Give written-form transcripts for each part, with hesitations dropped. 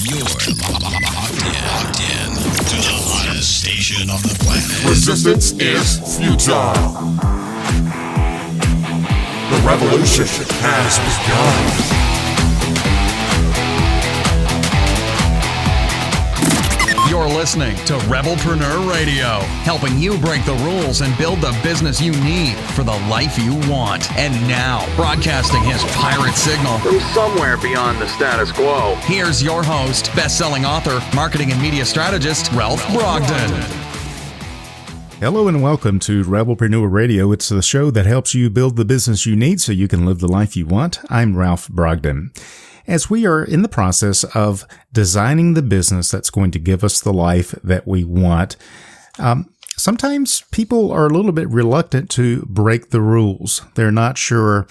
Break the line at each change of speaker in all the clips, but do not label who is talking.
You're locked in to the hottest station on the planet.
Resistance is futile. The revolution has begun.
You're listening to Rebelpreneur Radio, helping you break the rules and build the business you need for the life you want. And now, broadcasting his pirate signal
from somewhere beyond the status quo,
here's your host, best-selling author, marketing and media strategist, Ralph Brogden.
Hello and welcome to Rebelpreneur Radio. It's the show that helps you build the business you need so you can live the life you want. I'm Ralph Brogden. As we are in the process of designing the business that's going to give us the life that we want, sometimes people are a little bit reluctant to break the rules. They're not sure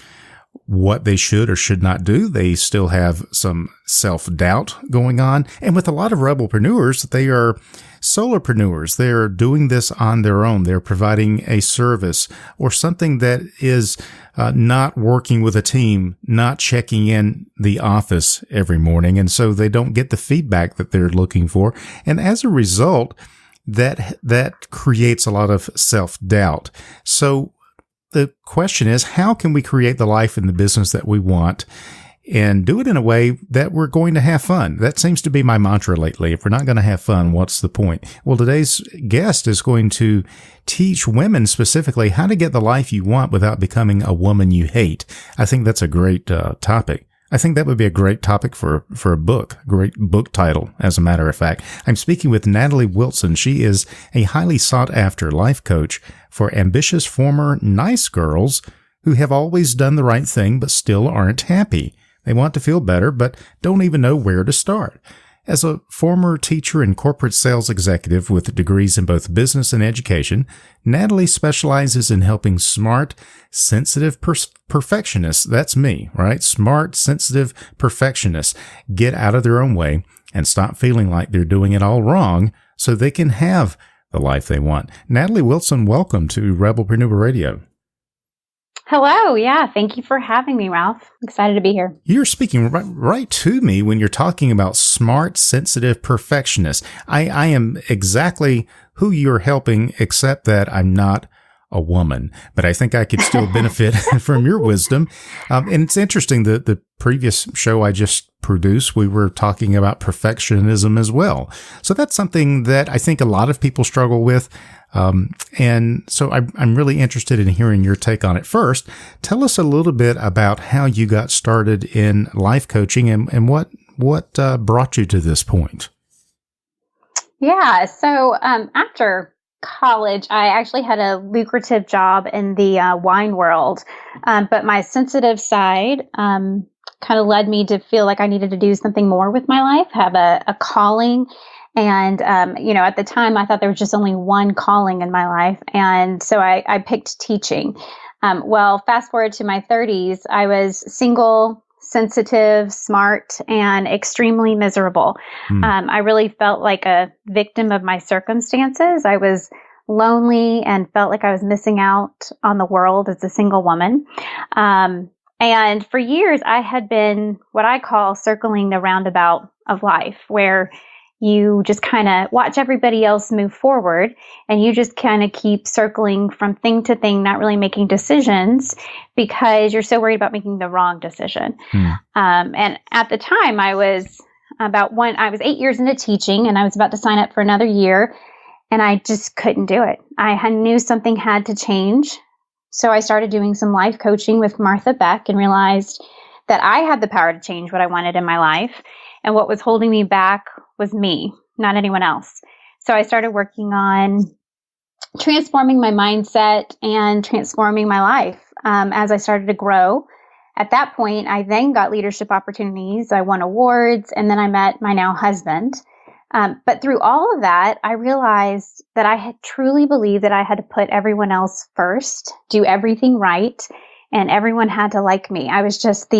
what they should or should not do. They still have some self-doubt going on. And with a lot of rebelpreneurs, they are solopreneurs. They're doing this on their own. They're providing a service or something that is not working with a team, not checking in the office every morning. And so they don't get the feedback that they're looking for. And as a result, that creates a lot of self-doubt. So the question is, how can we create the life and the business that we want and do it in a way that we're going to have fun? That seems to be my mantra lately. If we're not going to have fun, what's the point? Well, today's guest is going to teach women specifically how to get the life you want without becoming a woman you hate. I think that's a great topic. I think that would be a great topic for a book, great book title, as a matter of fact. I'm speaking with Natalie Wilson. She is a highly sought-after life coach for ambitious former nice girls who have always done the right thing but still aren't happy. They want to feel better but don't even know where to start. As a former teacher and corporate sales executive with degrees in both business and education, Natalie specializes in helping smart, sensitive perfectionists, that's me, right? Smart, sensitive perfectionists get out of their own way and stop feeling like they're doing it all wrong so they can have the life they want. Natalie Wilson, welcome to Rebelpreneur Radio.
Hello. Yeah. Thank you for having me, Ralph. I'm excited to be here.
You're speaking right to me when you're talking about smart, sensitive perfectionists. I am exactly who you're helping, except that I'm not a woman, but I think I could still benefit from your wisdom. And it's interesting that the previous show I just produced, we were talking about perfectionism as well. So that's something that I think a lot of people struggle with. And so I'm really interested in hearing your take on it. First, tell us a little bit about how you got started in life coaching and what brought you to this point.
Yeah. So, after college, I actually had a lucrative job in the wine world. But my sensitive side, kind of led me to feel like I needed to do something more with my life, have a calling. And, at the time I thought there was just only one calling in my life. And so I picked teaching. Well, fast forward to my 30s, I was single, sensitive, smart, and extremely miserable. I really felt like a victim of my circumstances. I was lonely and felt like I was missing out on the world as a single woman. And for years I had been what I call circling the roundabout of life, where you just kind of watch everybody else move forward and you just kind of keep circling from thing to thing, not really making decisions because you're so worried about making the wrong decision. And at the time I was 8 years into teaching and I was about to sign up for another year and I just couldn't do it. I knew something had to change. So I started doing some life coaching with Martha Beck and realized that I had the power to change what I wanted in my life. And what was holding me back was me, not anyone else. So I started working on transforming my mindset and transforming my life as I started to grow. At that point, I then got leadership opportunities. I won awards, and then I met my now husband. But through all of that, I realized that I had truly believed that I had to put everyone else first, do everything right, and everyone had to like me. I was just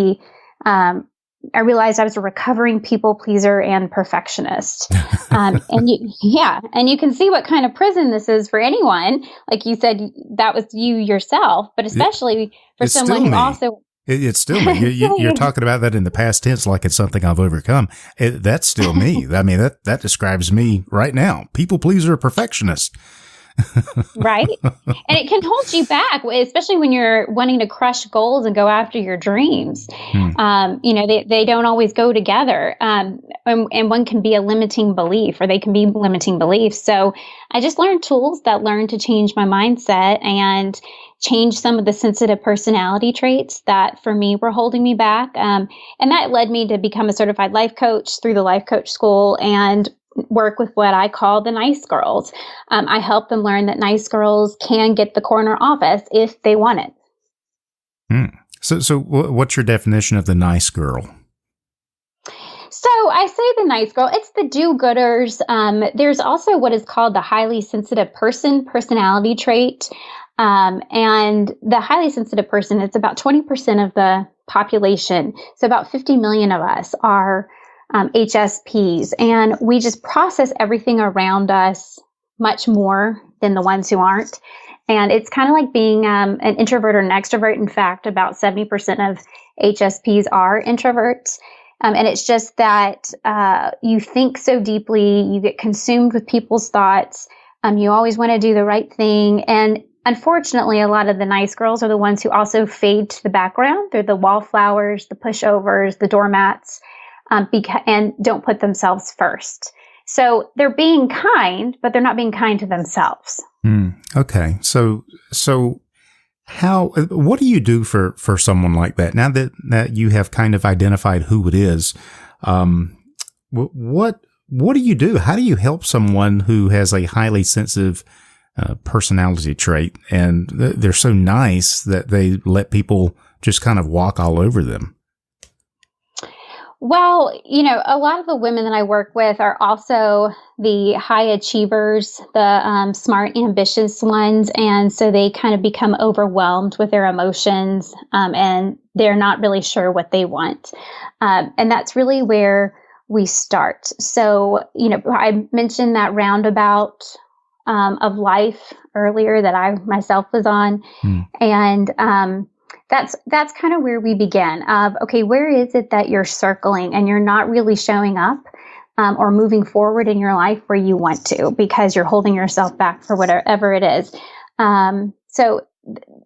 I realized I was a recovering people pleaser and perfectionist. And you can see what kind of prison this is for anyone. Like you said, that was you yourself, but especially for someone who also
It's still me. You're talking about that in the past tense like it's something I've overcome. That's still me. I mean, that describes me right now. People pleaser, perfectionist.
Right. And it can hold you back, especially when you're wanting to crush goals and go after your dreams. They don't always go together. And one can be a limiting belief, or they can be limiting beliefs. So I just learned tools that learned to change my mindset and change some of the sensitive personality traits that for me were holding me back. And that led me to become a certified life coach through the life coach school and work with what I call the nice girls. I help them learn that nice girls can get the corner office if they want it.
So what's your definition of the nice girl?
So I say the nice girl, it's the do-gooders. There's also what is called the highly sensitive personality trait. And the highly sensitive person, it's about 20% of the population. So about 50 million of us are HSPs, and we just process everything around us much more than the ones who aren't. And it's kind of like being an introvert or an extrovert. In fact, about 70% of HSPs are introverts. And it's just that you think so deeply, you get consumed with people's thoughts. You always want to do the right thing. And unfortunately, a lot of the nice girls are the ones who also fade to the background. They're the wallflowers, the pushovers, the doormats. And don't put themselves first. So they're being kind, but they're not being kind to themselves.
Okay. So what do you do for someone like that? Now that you have kind of identified who it is, what do you do? How do you help someone who has a highly sensitive personality trait and they're so nice that they let people just kind of walk all over them?
Well, a lot of the women that I work with are also the high achievers, the smart, ambitious ones. And so they kind of become overwhelmed with their emotions and they're not really sure what they want. And that's really where we start. So, I mentioned that roundabout of life earlier that I myself was on. And that's kind of where we begin okay, where is it that you're circling and you're not really showing up or moving forward in your life where you want to because you're holding yourself back for whatever it is. So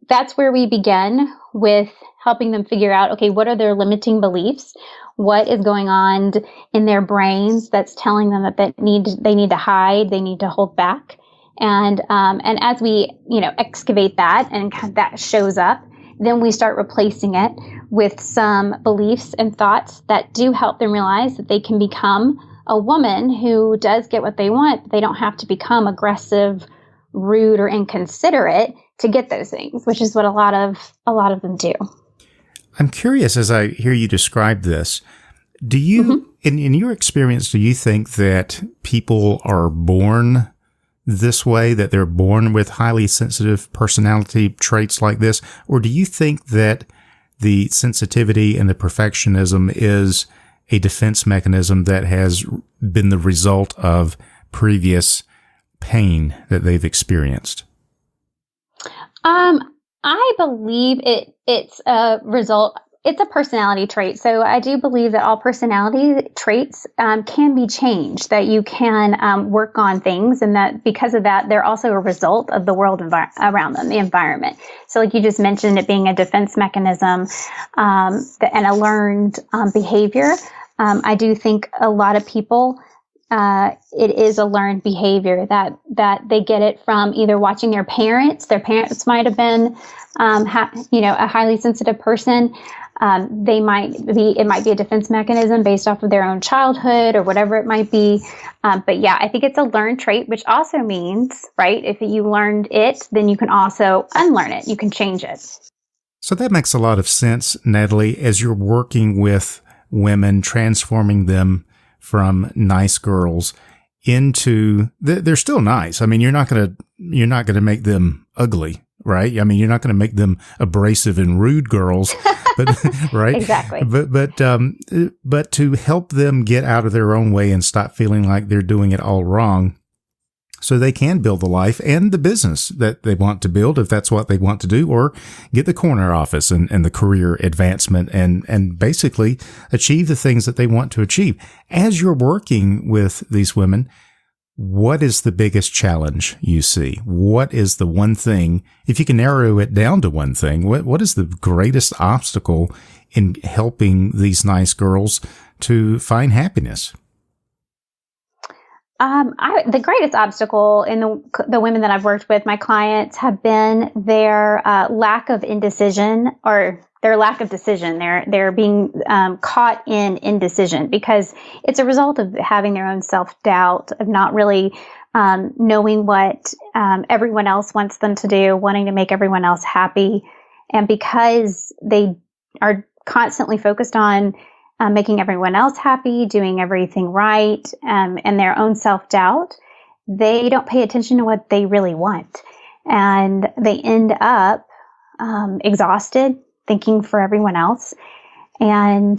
that's where we begin with helping them figure out, okay, what are their limiting beliefs? What is going on in their brains that's telling them that they need to hide, they need to hold back. And as we, excavate that and that shows up, then we start replacing it with some beliefs and thoughts that do help them realize that they can become a woman who does get what they want, but they don't have to become aggressive, rude, or inconsiderate to get those things, which is what a lot of them do.
I'm curious as I hear you describe this, do you, in your experience, do you think that people are born this way, that they're born with highly sensitive personality traits like this? Or do you think that the sensitivity and the perfectionism is a defense mechanism that has been the result of previous pain that they've experienced?
I believe it's a result. It's a personality trait. So I do believe that all personality traits can be changed, that you can work on things, and that because of that, they're also a result of the world around them, the environment. So like you just mentioned, it being a defense mechanism and a learned behavior. I do think a lot of people, it is a learned behavior that they get it from either watching their parents. Their parents might have been, a highly sensitive person. It might be a defense mechanism based off of their own childhood or whatever it might be. But yeah, I think it's a learned trait, which also means, right, if you learned it, then you can also unlearn it. You can change it.
So that makes a lot of sense, Natalie, as you're working with women, transforming them from nice girls into, they're still nice. I mean, you're not going to make them ugly, right? I mean, you're not going to make them abrasive and rude girls, but right?
Exactly.
But to help them get out of their own way and stop feeling like they're doing it all wrong, so they can build the life and the business that they want to build, if that's what they want to do, or get the corner office and the career advancement and basically achieve the things that they want to achieve. As you're working with these women, what is the biggest challenge you see? What is the one thing, if you can narrow it down to one thing, what is the greatest obstacle in helping these nice girls to find happiness?
The greatest obstacle in the women that I've worked with, my clients, have been their lack of indecision, or their lack of decision. They're being caught in indecision because it's a result of having their own self-doubt, of not really knowing what everyone else wants them to do, wanting to make everyone else happy. And because they are constantly focused on making everyone else happy, doing everything right, and their own self-doubt, they don't pay attention to what they really want. And they end up exhausted, thinking for everyone else. And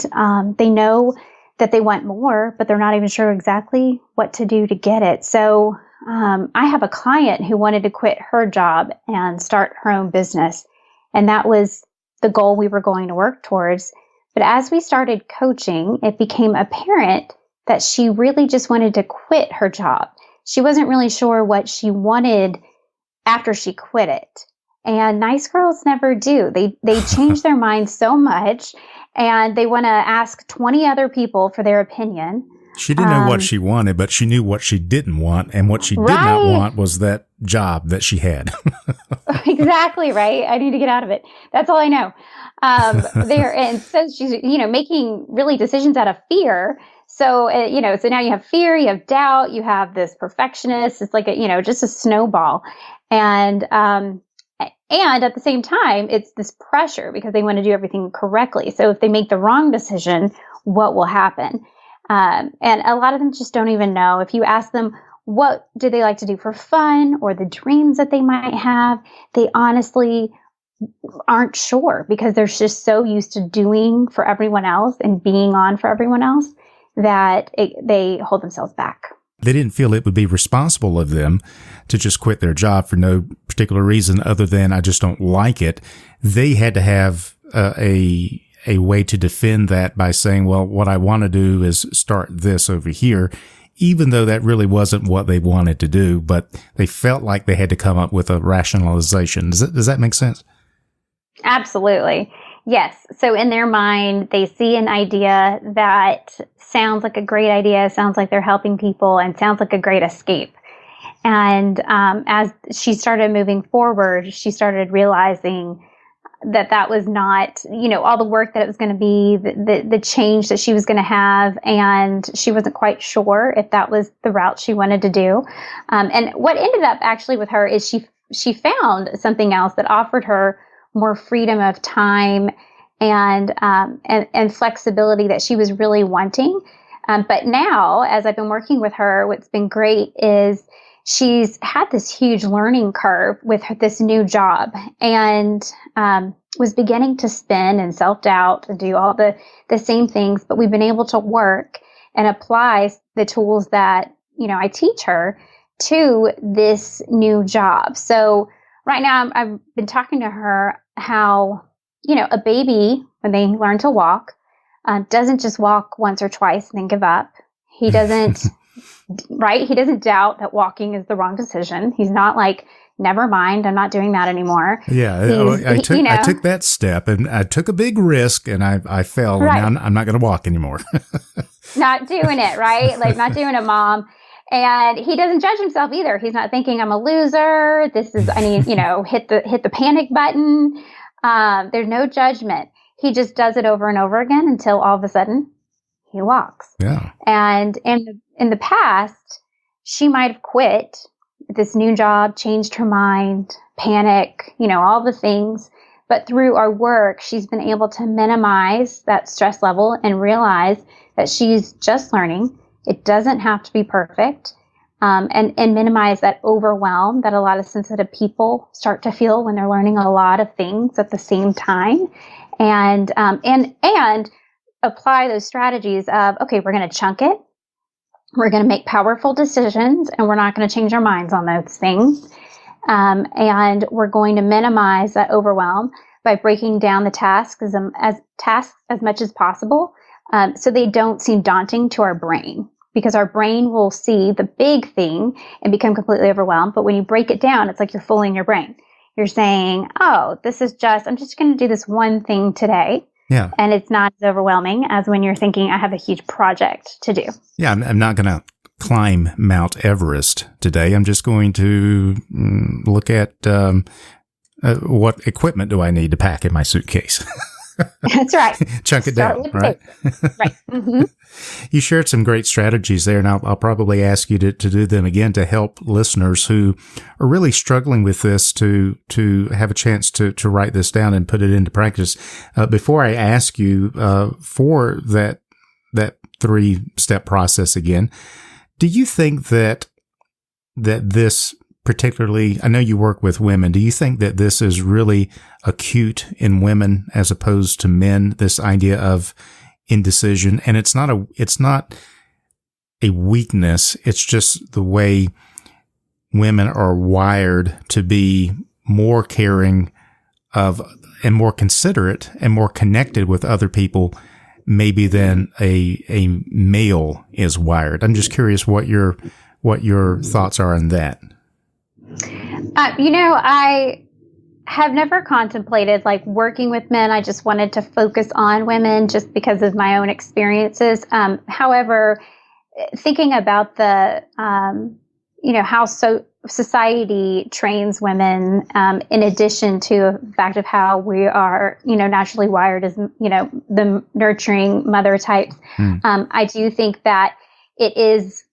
they know that they want more, but they're not even sure exactly what to do to get it. So I have a client who wanted to quit her job and start her own business. And that was the goal we were going to work towards. But as we started coaching, it became apparent that she really just wanted to quit her job. She wasn't really sure what she wanted after she quit it. And nice girls never do. They change their minds so much, and they want to ask 20 other people for their opinion.
She didn't know what she wanted, but she knew what she didn't want. And what she did not want was that job that she had.
Exactly right. I need to get out of it. That's all I know. And so she's, making really decisions out of fear. So, so now you have fear, you have doubt, you have this perfectionist. It's like just a snowball. And at the same time, it's this pressure because they want to do everything correctly. So if they make the wrong decision, what will happen? And a lot of them just don't even know. If you ask them, what do they like to do for fun, or the dreams that they might have, they honestly aren't sure because they're just so used to doing for everyone else and being on for everyone else that they hold themselves back.
They didn't feel it would be responsible of them to just quit their job for no particular reason other than I just don't like it. They had to have a way to defend that by saying, well, what I want to do is start this over here, even though that really wasn't what they wanted to do, but they felt like they had to come up with a rationalization. Does that make sense?
Absolutely. Yes. So in their mind, they see an idea that sounds like a great idea, sounds like they're helping people, and sounds like a great escape. And as she started moving forward, she started realizing that was not, all the work that it was going to be, the change that she was going to have. And she wasn't quite sure if that was the route she wanted to do. And what ended up actually with her is she found something else that offered her more freedom of time and flexibility that she was really wanting. But now, as I've been working with her, what's been great is she's had this huge learning curve with this new job, and was beginning to spin and self-doubt and do all the same things. But we've been able to work and apply the tools that, I teach her to this new job. So right now I've been talking to her how, a baby, when they learn to walk, doesn't just walk once or twice and then give up. He doesn't, right? He doesn't doubt that walking is the wrong decision. He's not like, never mind, I'm not doing that anymore.
Yeah, I took that step and I took a big risk and I fell. Right. And now I'm not going to walk anymore.
Not doing it, right? Like not doing it, Mom. And he doesn't judge himself either. He's not thinking I'm a loser. I need, hit the panic button. There's no judgment. He just does it over and over again until all of a sudden he walks.
Yeah.
And in the past, she might have quit this new job, changed her mind, panic, all the things. But through our work, she's been able to minimize that stress level and realize that she's just learning. It doesn't have to be perfect, and minimize that overwhelm that a lot of sensitive people start to feel when they're learning a lot of things at the same time, and apply those strategies of, okay, we're going to chunk it. We're going to make powerful decisions, and we're not going to change our minds on those things. And we're going to minimize that overwhelm by breaking down the tasks as much as possible, so they don't seem daunting to our brain. Because our brain will see the big thing and become completely overwhelmed. But when you break it down, it's like you're fooling your brain. You're saying, oh, I'm just going to do this one thing today.
Yeah.
And it's not as overwhelming as when you're thinking, I have a huge project to do.
Yeah, I'm not going to climb Mount Everest today. I'm just going to look at what equipment do I need to pack in my suitcase.
That's right.
Chunk it down, right?
Right. Mm-hmm.
You shared some great strategies there, and I'll probably ask you to do them again to help listeners who are really struggling with this to have a chance to write this down and put it into practice. Before I ask you for that 3-step process again, do you think that this particularly, I know you work with women, do you think that this is really acute in women as opposed to men, this idea of indecision? And it's not a weakness. It's just the way women are wired to be more caring of and more considerate and more connected with other people maybe than a male is wired. I'm just curious what your thoughts are on that.
I have never contemplated like working with men. I just wanted to focus on women just because of my own experiences. However, thinking about the, how society trains women, in addition to the fact of how we are, naturally wired as, the nurturing mother types. I do think that it is,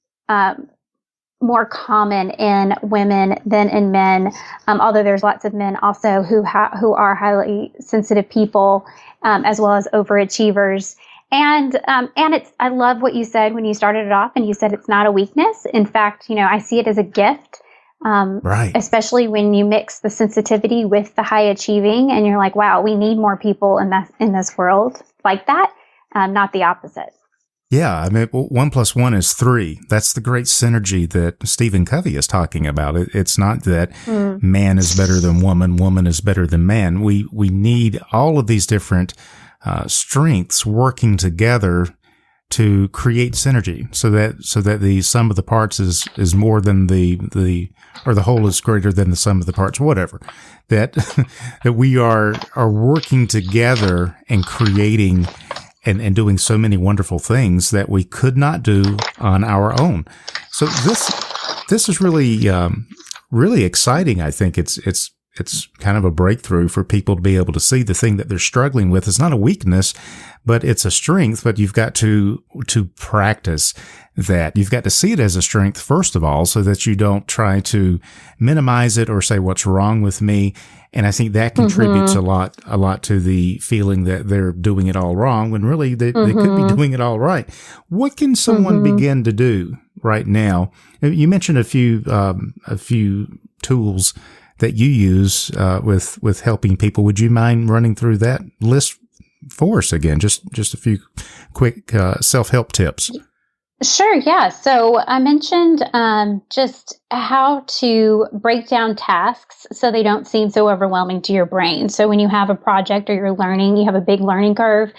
more common in women than in men, although there's lots of men also who are highly sensitive people, as well as overachievers. And I love what you said when you started it off, and you said it's not a weakness. In fact, I see it as a gift,
right?
Especially when you mix the sensitivity with the high achieving, and you're like, wow, we need more people in this world like that, not the opposite.
Yeah, I mean, 1 + 1 is 3. That's the great synergy that Stephen Covey is talking about. It's not that man is better than woman, woman is better than man. We need all of these different strengths working together to create synergy, so that the sum of the parts is more than the whole is greater than the sum of the parts. Whatever, that we are working together and creating. And doing so many wonderful things that we could not do on our own. So this is really really exciting. I think it's kind of a breakthrough for people to be able to see the thing that they're struggling with. It's not a weakness, but it's a strength. But you've got to practice that. You've got to see it as a strength first of all, so that you don't try to minimize it or say what's wrong with me. And I think that contributes a lot to the feeling that they're doing it all wrong when really they could be doing it all right. What can someone begin to do right now? You mentioned a few tools that you use with helping people. Would you mind running through that list for us again? Just a few quick self-help tips.
Sure, yeah. So I mentioned just how to break down tasks so they don't seem so overwhelming to your brain. So when you have a project or you're learning, you have a big learning curve,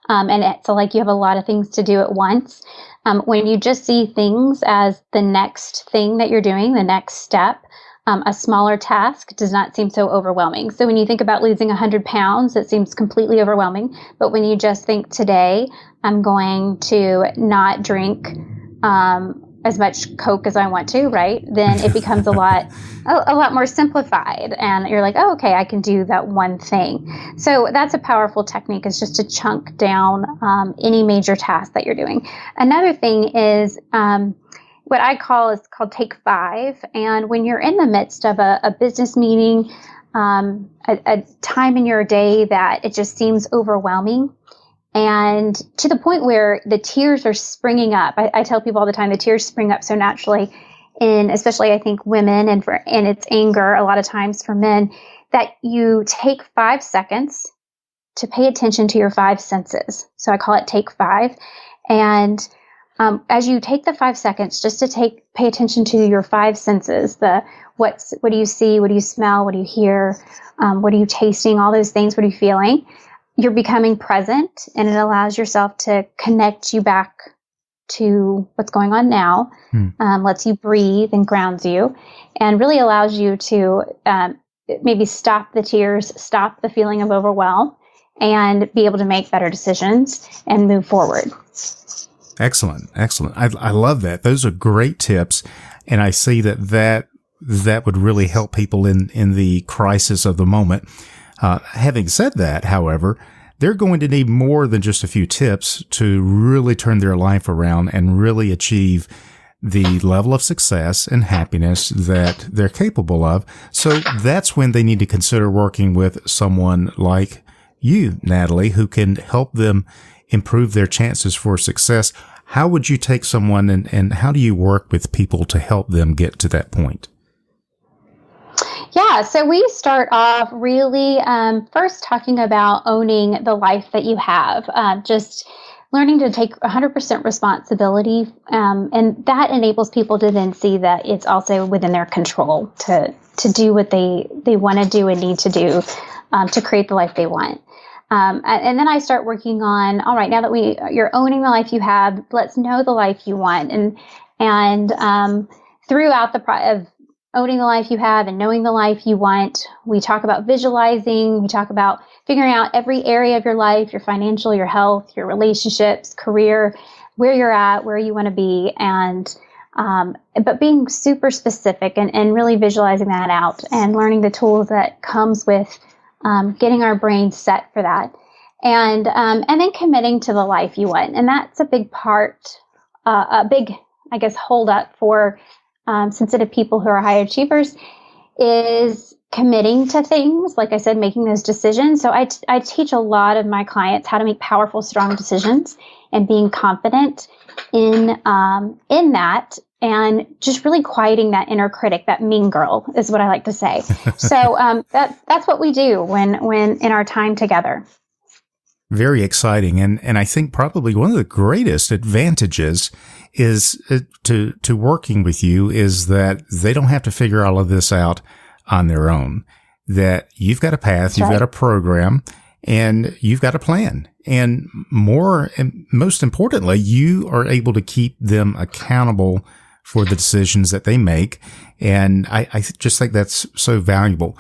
and it's like you have a lot of things to do at once. When you just see things as the next thing that you're doing, the next step, a smaller task does not seem so overwhelming. So when you think about losing 100 pounds, it seems completely overwhelming. But when you just think today, I'm going to not drink as much Coke as I want to, right? Then it becomes a lot more simplified. And you're like, oh, okay, I can do that one thing. So that's a powerful technique, is just to chunk down any major task that you're doing. Another thing is what I call take 5. And when you're in the midst of a business meeting, a time in your day that it just seems overwhelming, and to the point where the tears are springing up. I tell people all the time, the tears spring up so naturally, in especially I think women, and it's anger a lot of times for men, that you take 5 seconds to pay attention to your 5 senses. So I call it take 5. And as you take the 5 seconds just to pay attention to your 5 senses, what do you see, what do you smell, what do you hear, what are you tasting, all those things, what are you feeling? You're becoming present, and it allows yourself to connect you back to what's going on now, lets you breathe and grounds you, and really allows you to maybe stop the tears, stop the feeling of overwhelm, and be able to make better decisions and move forward.
Excellent. I love that. Those are great tips. And I see that would really help people in the crisis of the moment. Having said that, however, they're going to need more than just a few tips to really turn their life around and really achieve the level of success and happiness that they're capable of. So that's when they need to consider working with someone like you, Natalie, who can help them improve their chances for success. How would you take someone and how do you work with people to help them get to that point?
Yeah, so we start off really first talking about owning the life that you have, just learning to take 100% responsibility, and that enables people to then see that it's also within their control to do what they want to do and need to do to create the life they want. And then I start working on, all right, now that you're owning the life you have, let's know the life you want. And throughout of owning the life you have and knowing the life you want, we talk about visualizing, we talk about figuring out every area of your life, your financial, your health, your relationships, career, where you're at, where you want to be, and but being super specific and really visualizing that out and learning the tools that comes with getting our brain set for that, and then committing to the life you want. And that's a big part, a big, I guess, hold up for sensitive people who are high achievers is committing to things. Like I said, making those decisions. So I teach a lot of my clients how to make powerful, strong decisions and being confident in that. And just really quieting that inner critic, that mean girl, is what I like to say. So that's what we do when in our time together.
Very exciting, and I think probably one of the greatest advantages is to working with you is that they don't have to figure all of this out on their own. That you've got a path, you've got a program, and you've got a plan. And most importantly, you are able to keep them accountable for the decisions that they make. And I just think that's so valuable.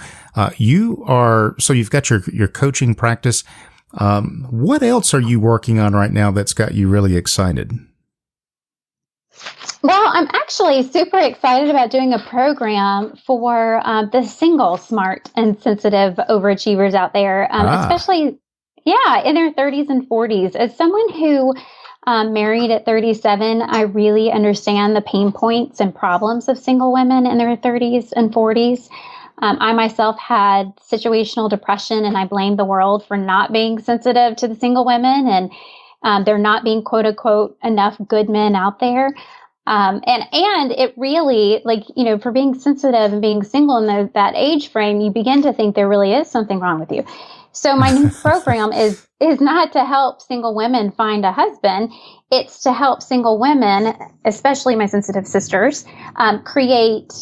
You've got your coaching practice. What else are you working on right now that's got you really excited?
Well, I'm actually super excited about doing a program for the single, smart, and sensitive overachievers out there, especially, in their 30s and 40s. As someone who married at 37, I really understand the pain points and problems of single women in their 30s and 40s. I myself had situational depression, and I blamed the world for not being sensitive to the single women and there not being, quote unquote, enough good men out there. And it really, for being sensitive and being single in that age frame, you begin to think there really is something wrong with you. So my new program is not to help single women find a husband. It's to help single women, especially my sensitive sisters, create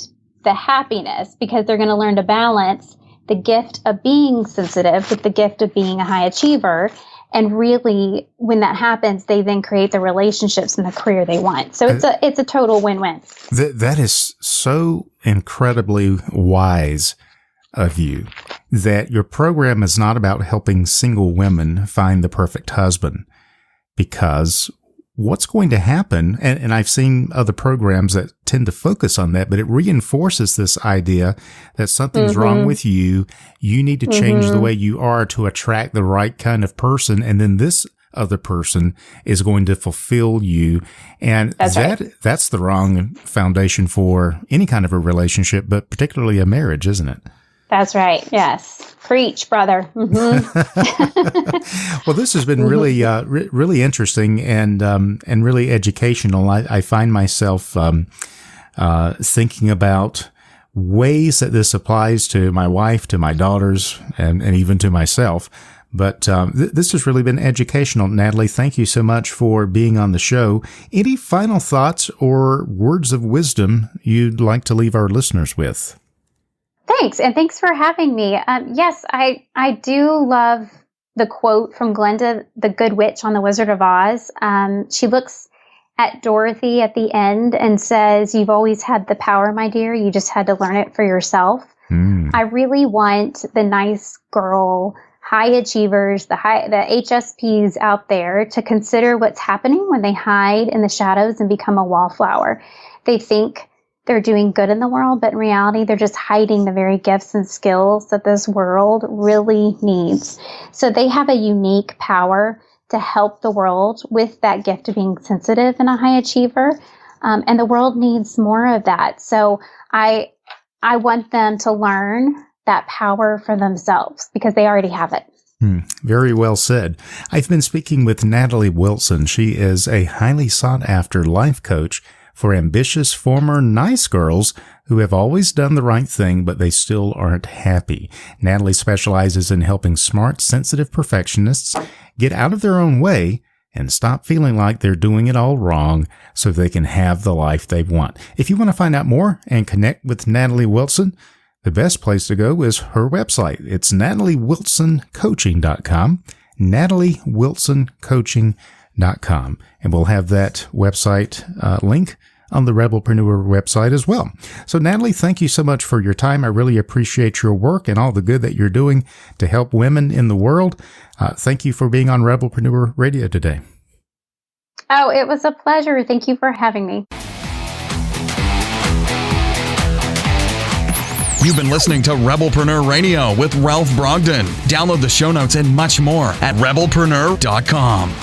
the happiness, because they're going to learn to balance the gift of being sensitive with the gift of being a high achiever. And really, when that happens, they then create the relationships and the career they want. So it's a total win-win.
That is so incredibly wise of you, that your program is not about helping single women find the perfect husband, because what's going to happen, and I've seen other programs that tend to focus on that, but it reinforces this idea that something's wrong with you. You need to change the way you are to attract the right kind of person, and then this other person is going to fulfill you. And that's the wrong foundation for any kind of a relationship, but particularly a marriage, isn't it?
That's right. Yes. Preach, brother.
Well, this has been really, really interesting and really educational. I find myself thinking about ways that this applies to my wife, to my daughters, and even to myself. But this has really been educational. Natalie, thank you so much for being on the show. Any final thoughts or words of wisdom you'd like to leave our listeners with?
Thanks. And thanks for having me. Yes, I do love the quote from Glinda, the Good Witch on The Wizard of Oz. She looks at Dorothy at the end and says, "You've always had the power, my dear. You just had to learn it for yourself." I really want the nice girl, high achievers, the HSPs out there to consider what's happening when they hide in the shadows and become a wallflower. They think they're doing good in the world, but in reality, they're just hiding the very gifts and skills that this world really needs. So they have a unique power to help the world with that gift of being sensitive and a high achiever. And the world needs more of that. So I want them to learn that power for themselves because they already have it.
Very well said. I've been speaking with Natalie Wilson. She is a highly sought after life coach for ambitious former nice girls who have always done the right thing, but they still aren't happy. Natalie specializes in helping smart, sensitive perfectionists get out of their own way and stop feeling like they're doing it all wrong so they can have the life they want. If you want to find out more and connect with Natalie Wilson, the best place to go is her website. It's nataliewilsoncoaching.com, nataliewilsoncoaching.com. And we'll have that website link on the Rebelpreneur website as well. So Natalie, thank you so much for your time. I really appreciate your work and all the good that you're doing to help women in the world. Thank you for being on Rebelpreneur Radio today.
Oh, it was a pleasure. Thank you for having me.
You've been listening to Rebelpreneur Radio with Ralph Brogden. Download the show notes and much more at rebelpreneur.com.